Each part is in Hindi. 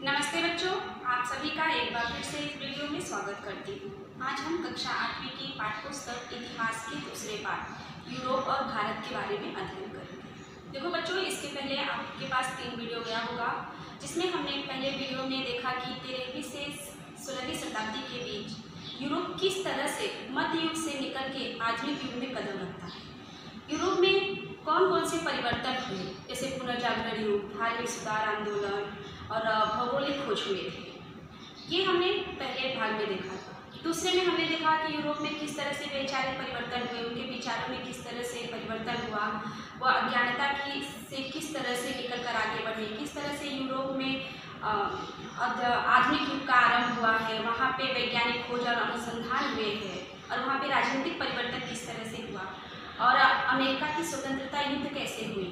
नमस्ते बच्चों, आप सभी का एक बार फिर से इस वीडियो में स्वागत करती हूँ। आज हम कक्षा 8वीं की पाठ्यपुस्तक इतिहास के दूसरे पाठ यूरोप और भारत के बारे में अध्ययन करेंगे। देखो बच्चों, इसके पहले आपके पास 3 वीडियो गया होगा, जिसमें हमने पहले वीडियो में देखा कि 13वीं से 16वीं शताब्दी के बीच यूरोप किस तरह से मध्य युग से निकल के आधुनिक युग में कदम रखता है। यूरोप में कौन कौन से परिवर्तन हुए, जैसे पुनर्जागरण युग, धार्मिक सुधार आंदोलन और भौगोलिक खोज हुए थे। ये हमने पहले भाग में देखा था। दूसरे में हमने देखा कि यूरोप में किस तरह से वैचारिक परिवर्तन हुए, उनके विचारों में किस तरह से परिवर्तन हुआ, वह अज्ञानता की से किस तरह से निकल कर आगे बढ़े, किस तरह से यूरोप में आधुनिक युग का आरंभ हुआ है, वहाँ पे वैज्ञानिक खोज और अनुसंधान हुए हैं, और वहाँ पे राजनीतिक परिवर्तन किस तरह से हुआ, और अमेरिका की स्वतंत्रता युद्ध कैसे हुई,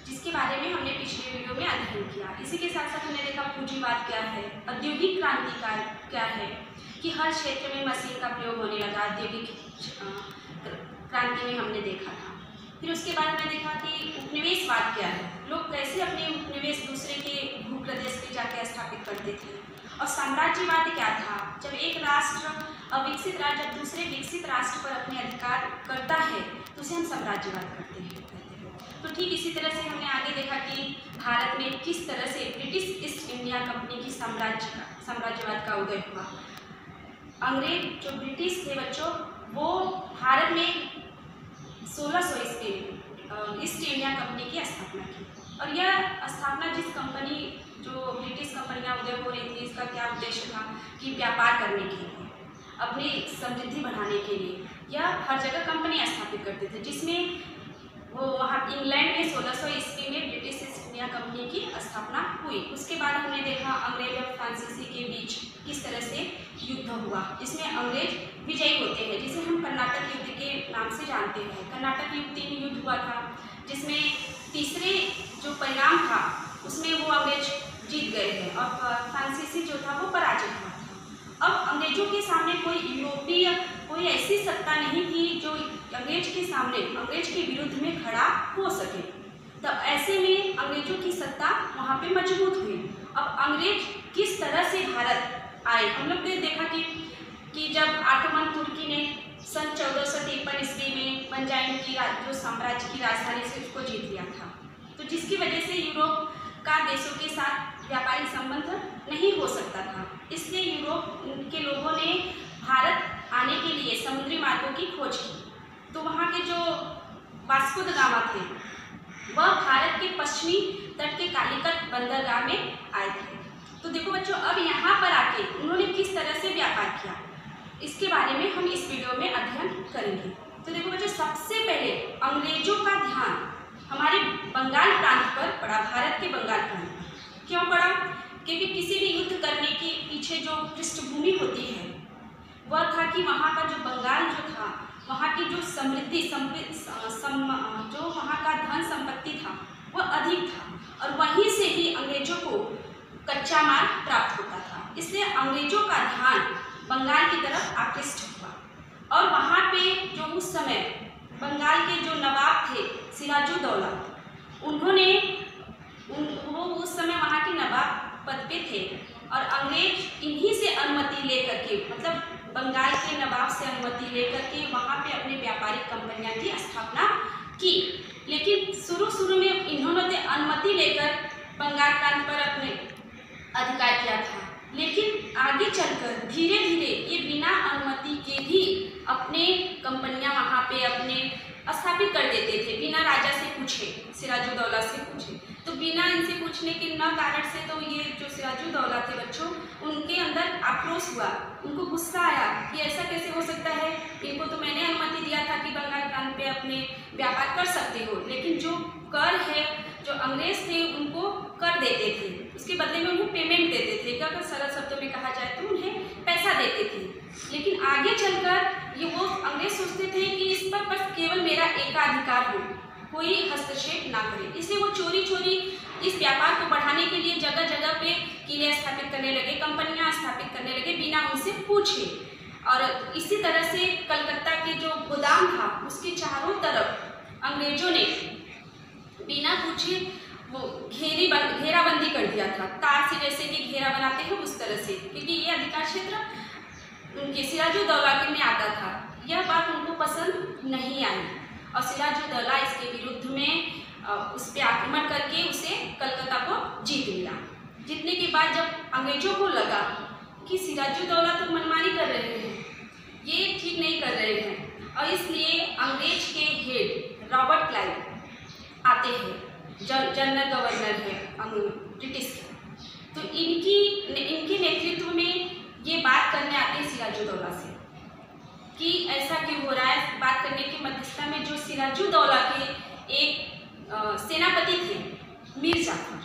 जिसके बारे में हमने पिछले वीडियो में अध्ययन किया। इसी के साथ साथ हमने देखा पूंजीवाद क्या है, औद्योगिक क्रांति क्या है, कि हर क्षेत्र में मशीन का प्रयोग होने लगा। औद्योगिक क्रांति में हमने देखा था। फिर उसके बाद हमने देखा कि उपनिवेशवाद क्या है, लोग कैसे अपने उपनिवेश दूसरे के भूप्रदेश में जाके स्थापित करते थे। और साम्राज्यवाद क्या था, जब एक राष्ट्र अविकसित राज्य जब दूसरे विकसित राष्ट्र पर अपने अधिकार करता है तो उसे हम साम्राज्यवाद कहते हैं। तो ठीक इसी तरह से हमने आगे देखा कि भारत में किस तरह से ब्रिटिश ईस्ट इंडिया कंपनी की साम्राज्यवाद का उदय हुआ। अंग्रेज जो ब्रिटिश थे बच्चों, वो भारत में 1600 ईस्वी में ईस्ट इंडिया कंपनी की स्थापना की। और यह स्थापना जिस कंपनी जो ब्रिटिश कंपनियां उदय हो रही थी, इसका क्या उद्देश्य था कि व्यापार करने के लिए, अपनी समृद्धि बढ़ाने के लिए यह हर जगह कंपनी स्थापित करते थे, जिसमें वो वहाँ इंग्लैंड में 1600 ईस्वी में ब्रिटिश ईस्ट इंडिया कंपनी की स्थापना हुई। उसके बाद हमने देखा अंग्रेज और फ्रांसीसी के बीच किस तरह से युद्ध हुआ, जिसमें अंग्रेज विजयी होते हैं, जिसे हम कर्नाटक युद्ध के नाम से जानते हैं। कर्नाटक युद्ध हुआ था, जिसमें तीसरे जो परिणाम था उसमें वो अंग्रेज जीत गए हैं और फ्रांसीसी जो था वो पराजित हुआ था। अब अंग्रेजों के सामने कोई ऐसी सत्ता नहीं थी जो अंग्रेज के विरुद्ध में खड़ा हो सके। तो ऐसे में अंग्रेजों की सत्ता वहाँ पे मजबूत हुई। अब अंग्रेज किस तरह से भारत आए, हम लोग ने देखा कि जब ऑटोमन तुर्की ने सन 1453 ईस्वी में पंजाब की जो साम्राज्य की राजधानी से उसको जीत लिया था, तो जिसकी वजह से यूरोप का देशों के साथ व्यापारिक संबंध नहीं हो सकता था। इसलिए यूरोप के लोगों ने भारत आने के लिए समुद्री मार्गों की खोज की। तो वहाँ के जो वास्को द गामा थे, वह भारत के पश्चिमी तट के कालीकट बंदरगाह में आए थे। तो देखो बच्चों, अब यहाँ पर आके उन्होंने किस तरह से व्यापार किया, इसके बारे में हम इस वीडियो में अध्ययन करेंगे। तो देखो बच्चों, सबसे पहले अंग्रेजों का ध्यान हमारे बंगाल प्रांत पर पड़ा, भारत के बंगाल प्रांत पर। क्यों पड़ा? क्योंकि किसी भी युद्ध करने के पीछे जो पृष्ठभूमि होती है वह था कि वहाँ का जो बंगाल जो था, वहाँ की जो समृद्धि जो वहाँ का धन संपत्ति था वह अधिक था, और वहीं से ही अंग्रेजों को कच्चा माल प्राप्त होता था। इसलिए अंग्रेजों का ध्यान बंगाल की तरफ आकृष्ट हुआ। और वहाँ पे जो उस समय बंगाल के जो नवाब थे सिराजुद्दौला, वो उस समय वहाँ के नवाब पद पे थे, और अंग्रेज इन्हीं से अनुमति लेकर के, मतलब बंगाल के नवाब से अनुमति लेकर के वहाँ पे अपने व्यापारिक कंपनियां की स्थापना की। लेकिन शुरू में इन्होंने अनुमति लेकर बंगाल प्रांत पर अपने अधिकार किया था, लेकिन आगे चलकर धीरे धीरे ये बिना अनुमति के भी अपने कंपनियां वहाँ पे अपने स्थापित कर देते थे, बिना राजा से पूछे, सिराजुद्दौला से पूछे। तो बिना इनसे पूछने के न कारण से तो ये जो सिराजुद्दौला थे बच्चों, उनके अंदर आक्रोश हुआ, उनको गुस्सा आया कि ऐसा कैसे हो सकता है, इनको तो मैंने अनुमति दिया था कि बंगाल प्रांत पे अपने व्यापार कर सकते हो, लेकिन जो कर है, जो अंग्रेज थे उनको कर देते थे, उसके बदले में उनको पेमेंट देते थे, क्या अगर सरल शब्दों में कहा जाए तो उन्हें पैसा देते थे। लेकिन आगे चलकर ये वो अंग्रेज सोचते थे कि इस पर बस केवल मेरा एकाधिकार हो, कोई हस्तक्षेप ना करे। इसलिए वो चोरी इस व्यापार को बढ़ाने के लिए जगह जगह पे किले स्थापित करने लगे, कंपनियां स्थापित करने लगे बिना उनसे पूछे। और इसी तरह से कलकत्ता के जो गोदाम था उसके चारों तरफ अंग्रेजों ने बिना पूछे वो घेराबंदी कर दिया था, तार से जैसे कि घेरा बनाते हैं उस तरह से, क्योंकि ये अधिकार क्षेत्र उनके सिराजुद्दौला के में आता था। यह बात उनको पसंद नहीं आई और सिराजुद्दौला इसके विरुद्ध में उस पर आक्रमण करके उसे कलकत्ता को जीत लिया। जीतने के बाद जब अंग्रेजों को लगा कि सिराजुद्दौला तो मनमानी कर रहे हैं, ये ठीक नहीं कर रहे हैं, और इसलिए अंग्रेज के हेड रॉबर्ट क्लाइव आते हैं, जनरल गवर्नर है ब्रिटिश के, तो इनके नेतृत्व में ये बात करने आते हैं सिराजुद्दौला से कि ऐसा क्यों हो रहा है। बात करने की मध्यस्थता में जो सिराजुद्दौला के एक सेनापति थे मीर जाफर,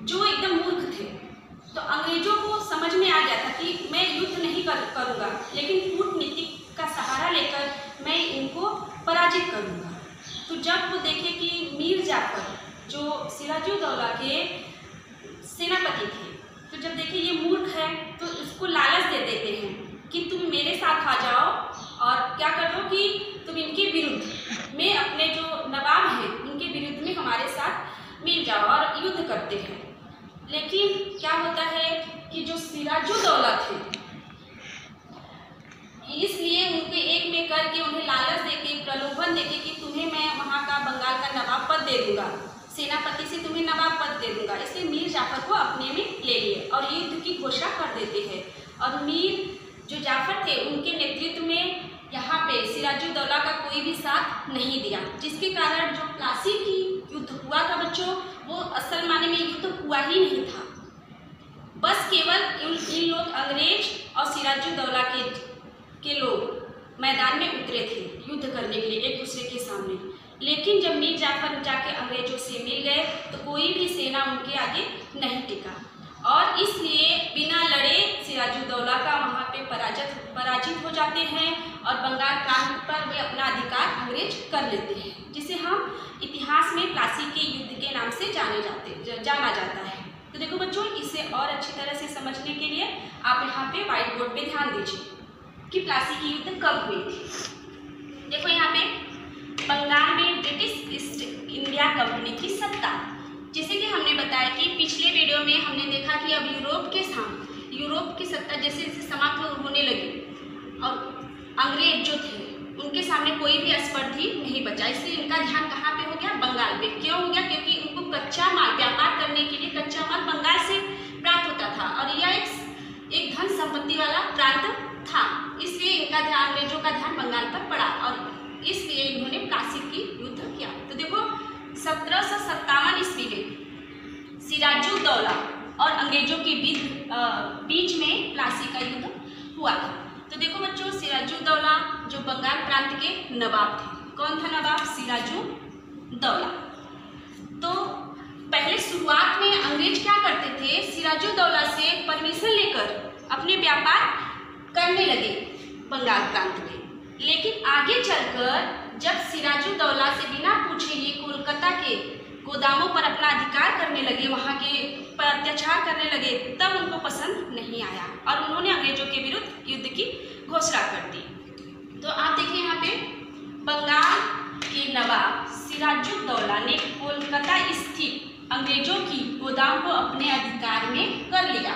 जो एकदम मूर्ख थे, तो अंग्रेजों को समझ में आ गया था कि मैं युद्ध नहीं करूँगा, लेकिन कूटनीति का सहारा लेकर मैं इनको पराजित करूँगा। तो जब वो देखे कि मीर जाफर जो सिराजुद्दौला के सेनापति थे, तो जब देखे ये मूर्ख है तो इसको लालच दे देते हैं कि तुम मेरे साथ आ जाओ और क्या करो कि तुम इनके विरुद्ध में, अपने जो नवाब हैं उनके विरुद्ध में हमारे साथ मिल जाओ और युद्ध करते हैं। लेकिन क्या होता है कि जो सिराजुद्दौला थे, इसलिए उनके एक में करके उन्हें लालच देके, प्रलोभन देके कि तुम्हें मैं वहाँ का बंगाल का नवाब पद दे दूंगा, सेनापति से तुम्हें नवाब पद दे दूंगा। इसलिए मीर जाफर को अपने में ले लिए और युद्ध की घोषणा कर देते हैं। और मीर जो जाफर थे उनके नेतृत्व में यहाँ पे सिराजुद्दौला का कोई भी साथ नहीं दिया, जिसके कारण जो प्लासी की युद्ध हुआ था बच्चों, वो असल माने में युद्ध हुआ ही नहीं था। बस केवल इन लोग अंग्रेज और सिराजुद्दौला के लोग मैदान में उतरे थे युद्ध करने के लिए एक दूसरे के सामने। लेकिन जब मीर जाफर जाके अंग्रेजों से मिल गए तो कोई भी सेना उनके आगे नहीं टिका, और इसलिए बिना लड़े सिराजुद्दौला का वहाँ पे पराजित हो जाते हैं और बंगाल प्रांत पर वे अपना अधिकार अंग्रेज कर लेते हैं, जिसे हम इतिहास में प्लासी के युद्ध के नाम से जाना जाता है। तो देखो बच्चों, इसे और अच्छी तरह से समझने के लिए आप यहाँ पे व्हाइट बोर्ड पे ध्यान दीजिए कि प्लासी की युद्ध कब हुई थी। देखो यहाँ पे बंगाल में ब्रिटिश ईस्ट इंडिया कंपनी की सत्ता, जैसे कि हमने बताया कि पिछले वीडियो में हमने देखा कि अब यूरोप की सत्ता जैसे जैसे समाप्त होने लगी और अंग्रेज जो थे उनके सामने कोई भी स्पर्धी नहीं बचा, इसलिए इनका ध्यान कहाँ पे हो गया? बंगाल पे। क्यों हो गया? क्योंकि उनको कच्चा माल व्यापार करने के लिए कच्चा माल बंगाल से प्राप्त होता था और यह एक धन संपत्ति वाला प्रांत था, इसलिए इनका ध्यान, अंग्रेजों का ध्यान बंगाल पर पड़ा और इसलिए इन्होंने प्लासी की युद्ध किया। तो देखो 1757 ईस्वी में सिराजुद्दौला और अंग्रेजों के बीच में प्लासी का युद्ध हुआ था। तो देखो बच्चों, सिराजुद्दौला जो बंगाल प्रांत के नवाब थे, कौन था नवाब? सिराजुद्दौला। तो पहले शुरुआत में अंग्रेज क्या करते थे, सिराजुद्दौला से परमिशन लेकर अपने व्यापार करने लगे बंगाल प्रांत में, लेकिन आगे चलकर जब सिराजुद्दौला से बिना पूछे ये कोलकाता के गोदामों पर अपना अधिकार करने लगे, वहाँ के पर अत्याचार करने लगे, तब उनको पसंद नहीं आया और उन्होंने अंग्रेजों के विरुद्ध युद्ध की घोषणा कर दी। तो आप देखिए यहाँ पे बंगाल के नवाब सिराजुद्दौला ने कोलकाता स्थित अंग्रेजों की गोदाम को अपने अधिकार में कर लिया।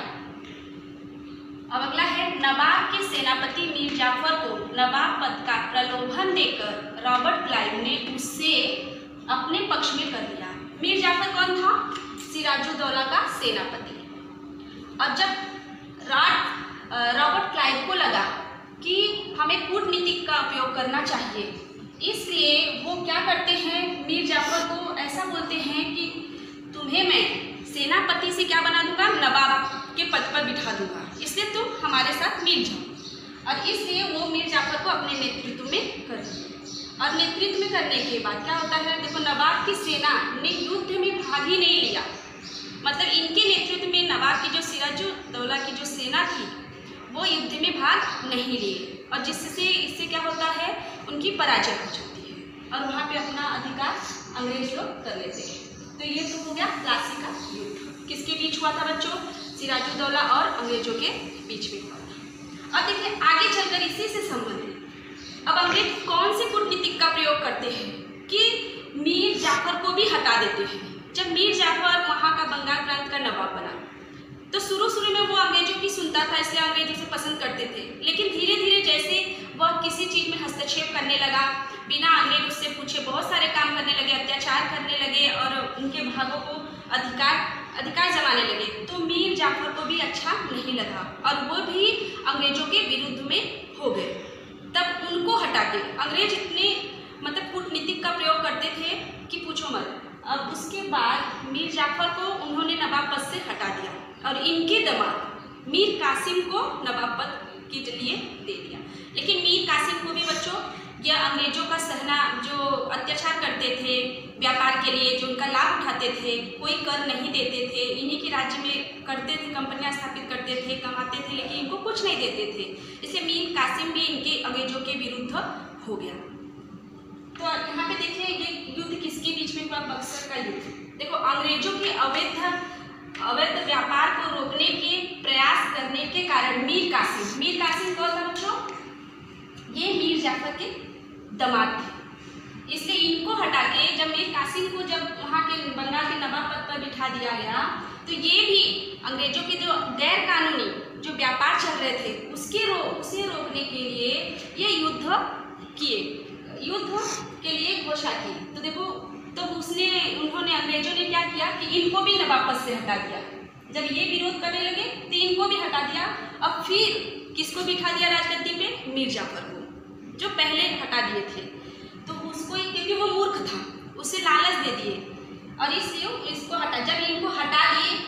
अब अगला है, नवाब के सेनापति मीर जाफर को नवाब पद का प्रलोभन देकर रॉबर्ट क्लाइव ने उससे अपने पक्ष में कर लिया। मीर जाफर कौन था? सिराजुद्दौला का सेनापति। अब जब रॉबर्ट क्लाइव को लगा कि हमें कूटनीति का उपयोग करना चाहिए, इसलिए वो क्या करते हैं, मीर जाफर को ऐसा बोलते हैं कि तुम्हें मैं सेनापति से क्या बना दूंगा? नवाब के पद पर बिठा दूंगा, इसलिए तुम हमारे साथ मिल जाओ। और इसलिए वो मीर जाफर को अपने नेतृत्व में कर दिया। और नेतृत्व में करने के बाद क्या होता है, देखो नवाब की सेना ने युद्ध में भाग ही नहीं लिया, मतलब इनके नेतृत्व में नवाब की जो सिराजुद्दौला की जो सेना थी वो युद्ध में भाग नहीं लिए, और जिससे इससे क्या होता है, उनकी पराजय हो जाती है और वहाँ पे अपना अधिकार अंग्रेज लोग कर लेते हैं। तो ये तो हो गया प्लासी का युद्ध। किसके बीच हुआ था बच्चों? सिराजुद्दौला और अंग्रेजों के बीच में हुआ था। अब देखिए आगे चलकर इसी से संबंधित अब अंग्रेज कौन से कूटनीति का प्रयोग करते हैं कि मीर जाफर को भी हटा देते हैं। जब मीर जाफर वहाँ का बंगाल प्रांत का नवाब बना तो शुरू में वो अंग्रेजों की सुनता था, इसलिए अंग्रेज उसे पसंद करते थे। लेकिन धीरे धीरे जैसे वह किसी चीज़ में हस्तक्षेप करने लगा, बिना अंग्रेज उससे पूछे बहुत सारे काम करने लगे, अत्याचार करने लगे और उनके भागों को अधिकार जमाने लगे, तो मीर जाफर को भी अच्छा नहीं लगा और वो भी अंग्रेजों के विरुद्ध में हो गए। तब उनको हटा के अंग्रेज इतने कूटनीतिक का प्रयोग करते थे कि पूछो मत। अब उसके बाद मीर जाफर को उन्होंने नवाब पद से हटा दिया और इनके दामाद मीर कासिम को नवाब पद के लिए दे दिया। लेकिन मीर कासिम को भी बच्चों यह अंग्रेजों का सहना, जो अत्याचार करते थे व्यापार के लिए, जो उनका लाभ उठाते थे, कोई कर नहीं देते थे, इन्हीं के राज्य में करते थे, कंपनियां स्थापित करते थे, कमाते थे, लेकिन इनको कुछ नहीं देते थे। इसलिए मीर कासिम भी इनके अंग्रेजों के विरुद्ध हो गया। तो यहाँ पे देखिए ये युद्ध किसके बीच में हुआ? बक्सर का युद्ध। देखो अंग्रेजों के अवैध व्यापार को रोकने के प्रयास करने के कारण मीर कासिम कौन था बच्चों? ये मीर जाफर के दामाद थे। इसलिए इनको हटा के जब मीर कासिम को जब वहाँ के बंगाल के नवाब पद पर बिठा दिया गया, तो ये भी अंग्रेजों के जो गैर कानूनी जो व्यापार चल रहे थे उसे रोकने के लिए ये युद्ध के लिए घोषणा की। तो देखो तो उन्होंने अंग्रेजों ने क्या किया कि इनको भी नवाब पद से हटा दिया। जब ये विरोध करने लगे तो इनको भी हटा दिया। अब फिर किसको बिठा दिया राजगद्दी पे? मीर जाफर को, जो पहले हटा दिए थे। तो उसको क्योंकि वो मूर्ख था, उसे लालच दे दिए और इसलिए इसको हटा। जब इनको हटा दिए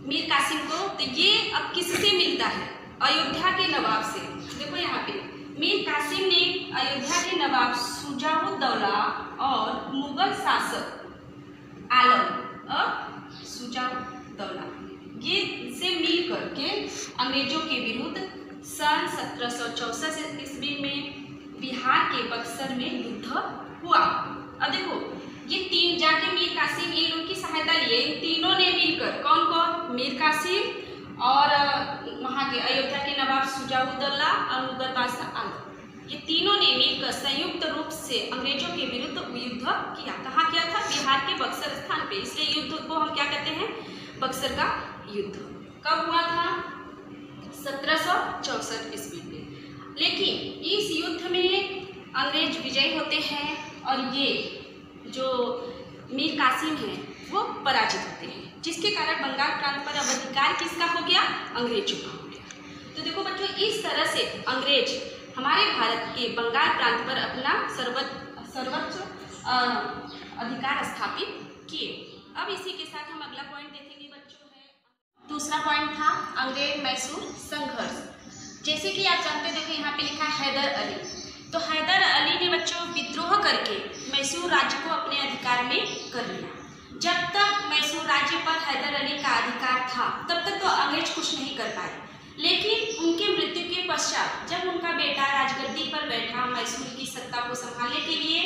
मीर कासिम को, तो ये अब किससे मिलता है? अयोध्या के नवाब से। देखो यहाँ पे मीर कासिम ने अयोध्या के नवाब शुजाउद्दौला और मुगल शासक आलम और शुजाउद्दौला ये से मिल करके अंग्रेजों के विरुद्ध सन 1764 ईस्वी में बिहार के बक्सर में युद्ध हुआ। अब देखो ये तीन जाके मीर कासिम इन लोगों की सहायता लिए, तीनों ने मिलकर, कौन? मीर कासिम और वहाँ के अयोध्या के नवाब शुजाउद्दौला और मुगल बादशाह आलम, ये तीनों ने मिलकर संयुक्त रूप से अंग्रेजों के विरुद्ध युद्ध किया। कहाँ किया था? बिहार के बक्सर स्थान पे। इसलिए युद्ध को हम क्या कहते हैं? बक्सर का युद्ध। कब हुआ था? 1764 ईस्वी में। लेकिन इस युद्ध में अंग्रेज विजयी होते हैं और ये जो मीर कासिम है वो पराजित होते हैं, जिसके कारण बंगाल प्रांत पर अब अधिकार किसका हो गया? अंग्रेजों का हो गया। तो देखो बच्चों इस तरह से अंग्रेज हमारे भारत के बंगाल प्रांत पर अपना सर्वोच्च अधिकार स्थापित किए। अब इसी के साथ हम अगला पॉइंट देखेंगे बच्चों है दूसरा पॉइंट था अंग्रेज मैसूर संघर्ष। जैसे कि आप जानते देखो यहाँ पे लिखा है हैदर अली। तो हैदर अली ने बच्चों विद्रोह करके मैसूर राज्य को अपने अधिकार में कर लिया। जब तक मैसूर राज्य पर हैदर अली का अधिकार था तब तक तो अंग्रेज कुछ नहीं कर पाए। लेकिन उनके मृत्यु के पश्चात जब उनका बेटा राजगद्दी पर बैठा मैसूर की सत्ता को संभालने के लिए,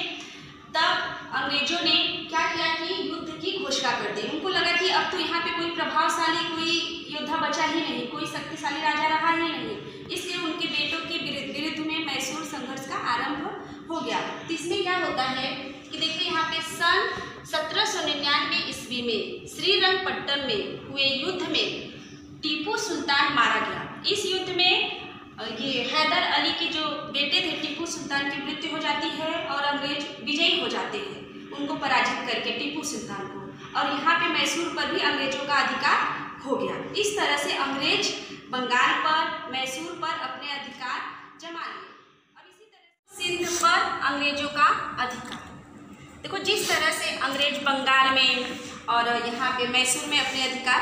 तब अंग्रेजों ने क्या किया कि युद्ध की घोषणा कर दी। उनको लगा कि अब तो यहाँ पे कोई प्रभावशाली कोई योद्धा बचा ही नहीं, कोई शक्तिशाली राजा रहा ही नहीं। इसलिए उनके बेटों के विरुद्ध में मैसूर संघर्ष का आरंभ हो गया। तो इसमें क्या होता है कि देखिए यहाँ पे सन 1799 ईस्वी में श्रीरंगपट्टम में हुए युद्ध में टीपू सुल्तान मारा गया। इस युद्ध में ये हैदर अली के जो बेटे थे टीपू सुल्तान की मृत्यु हो जाती है और अंग्रेज विजयी हो जाते हैं उनको पराजित करके टीपू सुल्तान को, और यहाँ पे मैसूर पर भी अंग्रेजों का अधिकार हो गया। इस तरह से अंग्रेज बंगाल पर, मैसूर पर अपने अधिकार जमा लिए। अब इसी तरह सिंध पर अंग्रेजों का अधिकार। देखो जिस तरह से अंग्रेज बंगाल में और यहाँ पे मैसूर में अपने अधिकार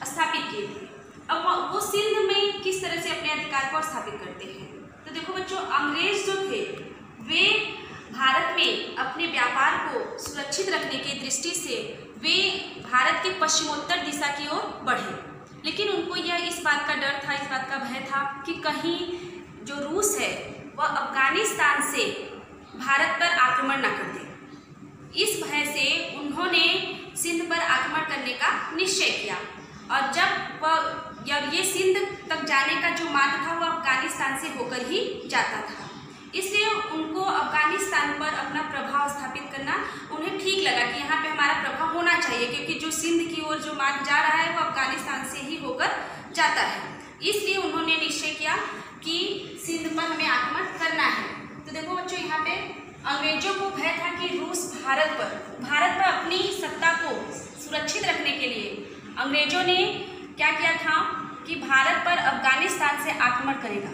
स्थापित किए थे, अब वो सिंध में किस तरह से अपने अधिकार को स्थापित करते हैं। तो देखो बच्चों अंग्रेज जो थे वे भारत में अपने व्यापार को सुरक्षित रखने की दृष्टि से वे भारत के पश्चिमोत्तर दिशा की ओर बढ़े। लेकिन उनको यह इस बात का डर था, इस बात का भय था कि कहीं जो रूस है वह अफगानिस्तान से भारत पर आक्रमण न कर दे। इस भय से उन्होंने सिंध पर आक्रमण करने का निश्चय किया। और जब ये सिंध तक जाने का जो मार्ग था वह अफगानिस्तान से होकर ही जाता था। इसलिए उनको अफगानिस्तान पर अपना प्रभाव स्थापित करना उन्हें ठीक लगा कि यहाँ पे हमारा प्रभाव होना चाहिए, क्योंकि जो सिंध की ओर जो मार्ग जा रहा है वो अफगानिस्तान से ही होकर जाता है। इसलिए उन्होंने निश्चय किया कि सिंध पर हमें आक्रमण करना है। तो देखो बच्चों, यहाँ पे अंग्रेजों को भय था कि रूस भारत पर अपनी सत्ता को सुरक्षित रखने के लिए अंग्रेजों ने क्या किया था कि भारत पर अफगानिस्तान से आक्रमण करेगा।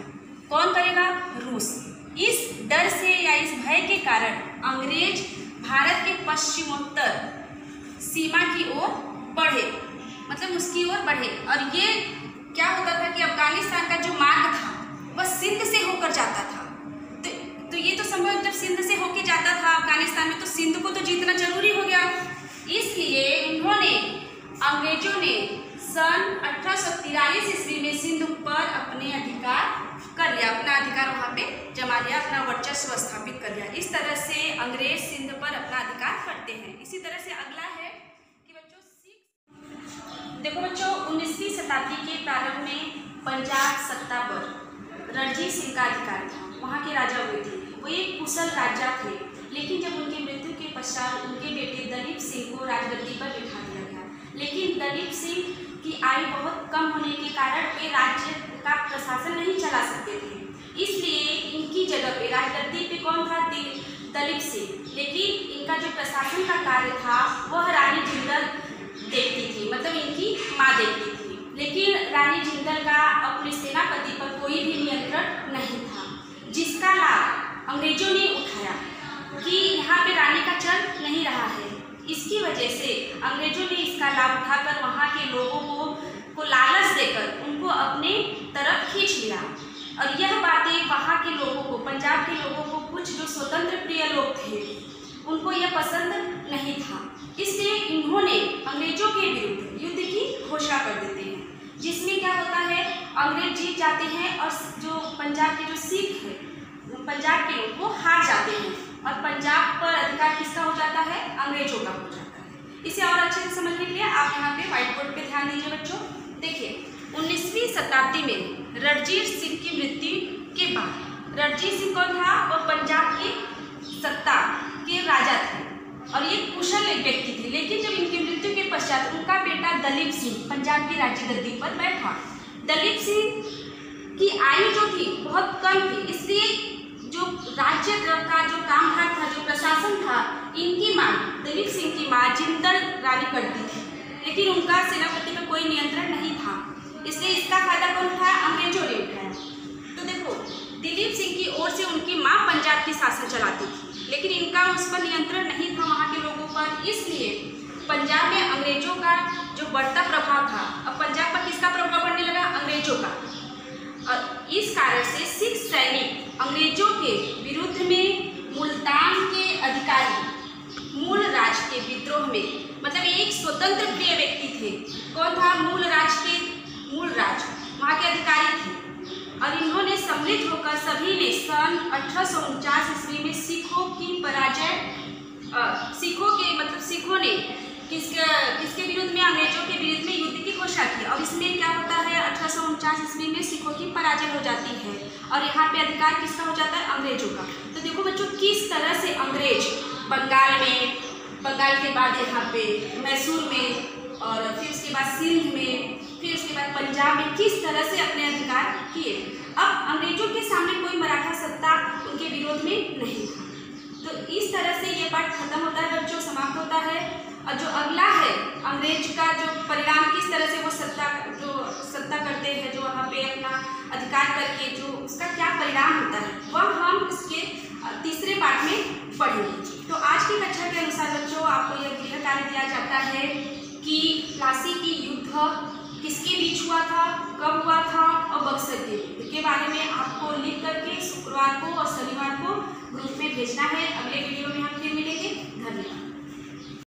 कौन करेगा? रूस। इस डर से या इस भय के कारण अंग्रेज भारत के पश्चिमोत्तर सीमा की ओर बढ़े, मतलब उसकी ओर बढ़े। और ये क्या होता था कि अफगानिस्तान का जो मार्ग था वह सिंध से होकर जाता था। तो ये तो संभव, जब सिंध से होकर जाता था अफगानिस्तान में, तो सिंध को तो जीतना जरूरी हो गया। इसलिए अंग्रेजों ने सन 1843 ईस्वी में सिंध पर अपने अधिकार कर लिया, अपना अधिकार वहाँ पे जमा लिया, अपना वर्चस्व स्थापित कर लिया। इस तरह से अंग्रेज सिंध पर अपना अधिकार करते हैं। इसी तरह से अगला है कि बच्चों देखो बच्चों, 19वीं शताब्दी के प्रारंभ में पंजाब सत्ता पर रणजीत सिंह का अधिकार था। वहाँ के राजा हुए थे, वो एक कुशल राजा थे, लेकिन जब उनकी मृत्यु के पश्चात उनके बेटे दलीप सिंह को राजगद्दी पर बिठा दिया गया। लेकिन दलीप सिंह की आयु बहुत कम होने के कारण वे राज्य का प्रशासन नहीं चला सकते थे। इसलिए इनकी जगह पे राजगद्दी पे कौन था? दलीप सिंह। लेकिन इनका जो प्रशासन का कार्य था वह रानी जिंदल देखती थी, मतलब इनकी माँ देखती थी। लेकिन रानी जिंदल का अपने सेनापति पर कोई भी नियंत्रण नहीं था, जिसका लाभ अंग्रेजों ने उठाया कि यहाँ पे रानी का चल नहीं रहा है। इसकी वजह से अंग्रेजों ने इसका लाभ उठाकर वहाँ के लोगों को लालच देकर उनको अपने तरफ खींच लिया। और यह बातें वहाँ के लोगों को, पंजाब के लोगों को, कुछ जो स्वतंत्र प्रिय लोग थे उनको यह पसंद नहीं था। इसलिए इन्होंने अंग्रेजों के विरुद्ध युद्ध की घोषणा कर देते हैं, जिसमें क्या होता है, अंग्रेज जीत जाते हैं और जो पंजाब के जो सिख है, पंजाब के लोग वो हार जाते हैं और पंजाब पर अधिकार किसका हो जाता है? अंग्रेजों का हो जाता है। इसे और अच्छे से समझने के लिए आप यहाँ पे व्हाइट बोर्ड पे ध्यान दीजिए बच्चों। देखिए, 19वीं शताब्दी में रणजीत सिंह की मृत्यु के बाद, रणजीत सिंह कौन था? वह पंजाब की सत्ता के राजा थे और ये कुशल एक व्यक्ति थे। लेकिन जब इनकी मृत्यु के पश्चात उनका बेटा दलीप सिंह पंजाब की राज्य गद्दी पर बैठा। दलीप सिंह की आयु जो थी बहुत कम थी, इसलिए जो राज्य का जो कामकाज था, जो प्रशासन था, इनकी माँ, दलीप सिंह की माँ जिंदल रानी करती थी। लेकिन उनका सेनापति पर कोई नियंत्रण नहीं था, इसलिए इसका फायदा कौन उठाया? अंग्रेजों ने उठाया। तो देखो, दिलीप सिंह की ओर से उनकी माँ पंजाब की शासन चलाती थी, लेकिन इनका उस पर नियंत्रण नहीं था वहाँ के लोगों पर। इसलिए पंजाब में अंग्रेजों का जो बढ़ता प्रभाव था, अब पंजाब पर किसका प्रभाव बढ़ने लगा? अंग्रेजों का। और इस कारण से सिख सैनिक अंग्रेजों के विरुद्ध में मुल्तान के अधिकारी मूलराज के विद्रोह में, मतलब एक स्वतंत्र प्रिय व्यक्ति थे। कौन था? मूलराज वहाँ के अधिकारी थे। और इन्होंने सम्मिलित होकर सभी ने सन 1849 ईस्वी में सिखों ने किसके विरुद्ध में? अंग्रेजों के विरुद्ध में युद्ध की घोषणा की। और इसमें क्या होता है? 1849 ईस्वी में सिखों की पराजय हो जाती है और यहाँ पे अधिकार किसका हो जाता है? अंग्रेजों का। तो देखो बच्चों, किस तरह से अंग्रेज बंगाल के बाद यहाँ पे मैसूर में, और फिर उसके बाद सिंध में, फिर उसके बाद पंजाब में किस तरह से अपने अधिकार किए। अब अंग्रेजों के सामने कोई मराठा सत्ता उनके विरोध में नहीं था। तो इस तरह से ये पाठ खत्म होता है बच्चों, समाप्त होता है। और जो अगला है, अंग्रेज का जो परिणाम, किस तरह से वो सत्ता करते हैं, जो वहाँ पे अपना अधिकार करके जो उसका क्या परिणाम होता है, वह हम इसके तीसरे पाठ में पढ़ेंगे। तो आज की कक्षा के अनुसार बच्चों, आपको यह गृह कार्य दिया जाता है कि प्लासी की युद्ध किसके बीच हुआ था, कब हुआ था और बक्सर के बारे में आपको लिख करके शुक्रवार को और शनिवार को ग्रुप में भेजना है। अगले वीडियो में हम